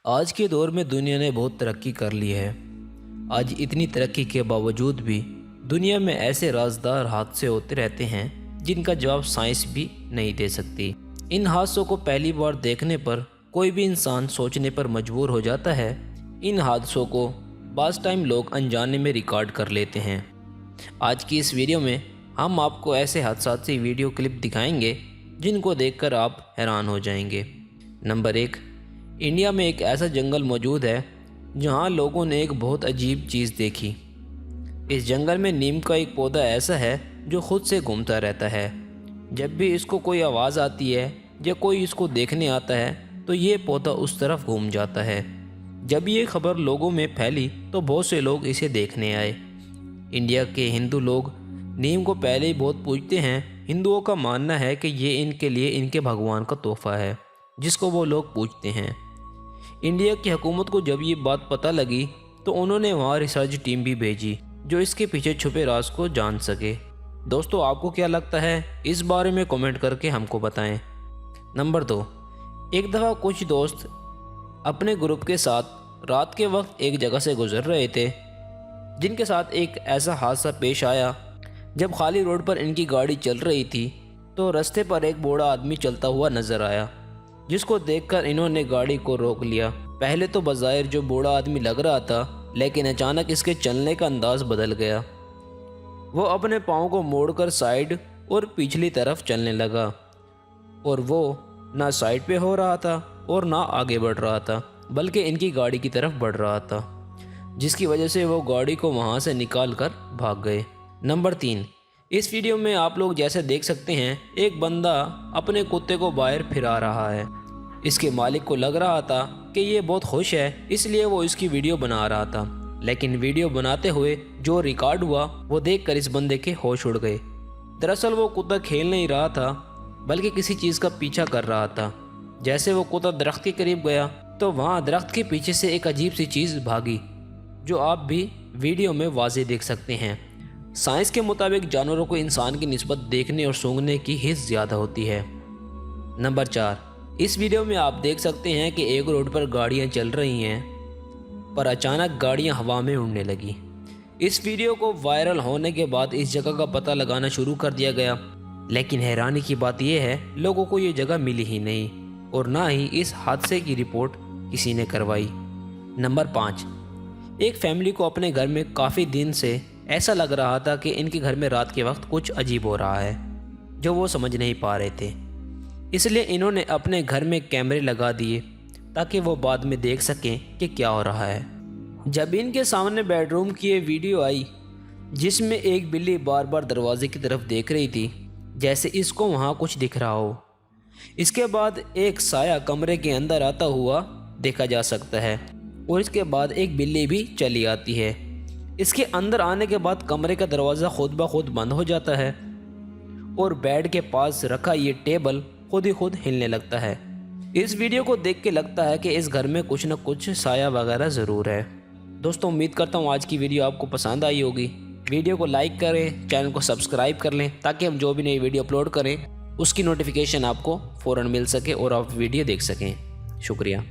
आज के दौर में दुनिया ने बहुत तरक्की कर ली है। आज इतनी तरक्की के बावजूद भी दुनिया में ऐसे राजदार हादसे होते रहते हैं जिनका जवाब साइंस भी नहीं दे सकती। इन हादसों को पहली बार देखने पर कोई भी इंसान सोचने पर मजबूर हो जाता है। इन हादसों को बाज़ टाइम लोग अनजाने में रिकॉर्ड कर लेते हैं। आज की इस वीडियो में हम आपको ऐसे हादसात से वीडियो क्लिप दिखाएंगे जिनको देखकर आप हैरान हो जाएंगे। नंबर 1, इंडिया में एक ऐसा जंगल मौजूद है जहां लोगों ने एक बहुत अजीब चीज़ देखी। इस जंगल में नीम का एक पौधा ऐसा है जो खुद से घूमता रहता है। जब भी इसको कोई आवाज़ आती है या कोई इसको देखने आता है तो ये पौधा उस तरफ घूम जाता है। जब ये खबर लोगों में फैली तो बहुत से लोग इसे देखने आए। इंडिया के हिंदू लोग नीम को पहले ही बहुत पूजते हैं। हिंदुओं का मानना है कि ये इनके लिए इनके भगवान का तोहफा है जिसको वो लोग पूजते हैं। इंडिया की हुकूमत को जब ये बात पता लगी तो उन्होंने वहाँ रिसर्च टीम भी भेजी जो इसके पीछे छुपे राज को जान सके। दोस्तों, आपको क्या लगता है इस बारे में कमेंट करके हमको बताएं। नंबर 2, एक दफ़ा कुछ दोस्त अपने ग्रुप के साथ रात के वक्त एक जगह से गुजर रहे थे जिनके साथ एक ऐसा हादसा पेश आया। जब खाली रोड पर इनकी गाड़ी चल रही थी तो रास्ते पर एक बूढ़ा आदमी चलता हुआ नजर आया जिसको देखकर इन्होंने गाड़ी को रोक लिया। पहले तो बज़ाहिर जो बूढ़ा आदमी लग रहा था, लेकिन अचानक इसके चलने का अंदाज बदल गया। वो अपने पाँव को मोड़कर साइड और पिछली तरफ चलने लगा और वो ना साइड पे हो रहा था और ना आगे बढ़ रहा था, बल्कि इनकी गाड़ी की तरफ बढ़ रहा था, जिसकी वजह से वो गाड़ी को वहाँ से निकाल कर भाग गए। नंबर 3, इस वीडियो में आप लोग जैसे देख सकते हैं एक बंदा अपने कुत्ते को बाहर फिरा रहा है। इसके मालिक को लग रहा था कि ये बहुत खुश है, इसलिए वो इसकी वीडियो बना रहा था। लेकिन वीडियो बनाते हुए जो रिकॉर्ड हुआ वो देखकर इस बंदे के होश उड़ गए। दरअसल वो कुत्ता खेल नहीं रहा था बल्कि किसी चीज़ का पीछा कर रहा था। जैसे वो कुत्ता दरख्त के करीब गया तो वहाँ दरख्त के पीछे से एक अजीब सी चीज़ भागी जो आप भी वीडियो में वाज़ेह देख सकते हैं। साइंस के मुताबिक जानवरों को इंसान की निस्बत देखने और सूंघने की हिस्स ज़्यादा होती है। नंबर 4, इस वीडियो में आप देख सकते हैं कि एक रोड पर गाड़ियां चल रही हैं पर अचानक गाड़ियां हवा में उड़ने लगी। इस वीडियो को वायरल होने के बाद इस जगह का पता लगाना शुरू कर दिया गया, लेकिन हैरानी की बात यह है लोगों को ये जगह मिली ही नहीं और ना ही इस हादसे की रिपोर्ट किसी ने करवाई। नंबर 5, एक फैमिली को अपने घर में काफ़ी दिन से ऐसा लग रहा था कि इनके घर में रात के वक्त कुछ अजीब हो रहा है जो वो समझ नहीं पा रहे थे। इसलिए इन्होंने अपने घर में कैमरे लगा दिए ताकि वो बाद में देख सकें कि क्या हो रहा है। जब इनके सामने बेडरूम की ये वीडियो आई जिसमें एक बिल्ली बार बार दरवाजे की तरफ देख रही थी जैसे इसको वहाँ कुछ दिख रहा हो। इसके बाद एक साया कमरे के अंदर आता हुआ देखा जा सकता है और इसके बाद एक बिल्ली भी चली आती है। इसके अंदर आने के बाद कमरे का दरवाज़ा खुद ब खुद बंद हो जाता है और बेड के पास रखा ये टेबल खुद ही खुद हिलने लगता है। इस वीडियो को देख के लगता है कि इस घर में कुछ न कुछ साया वगैरह ज़रूर है। दोस्तों, उम्मीद करता हूँ आज की वीडियो आपको पसंद आई होगी। वीडियो को लाइक करें, चैनल को सब्सक्राइब कर लें ताकि हम जो भी नई वीडियो अपलोड करें उसकी नोटिफिकेशन आपको फ़ौरन मिल सके और आप वीडियो देख सकें। शुक्रिया।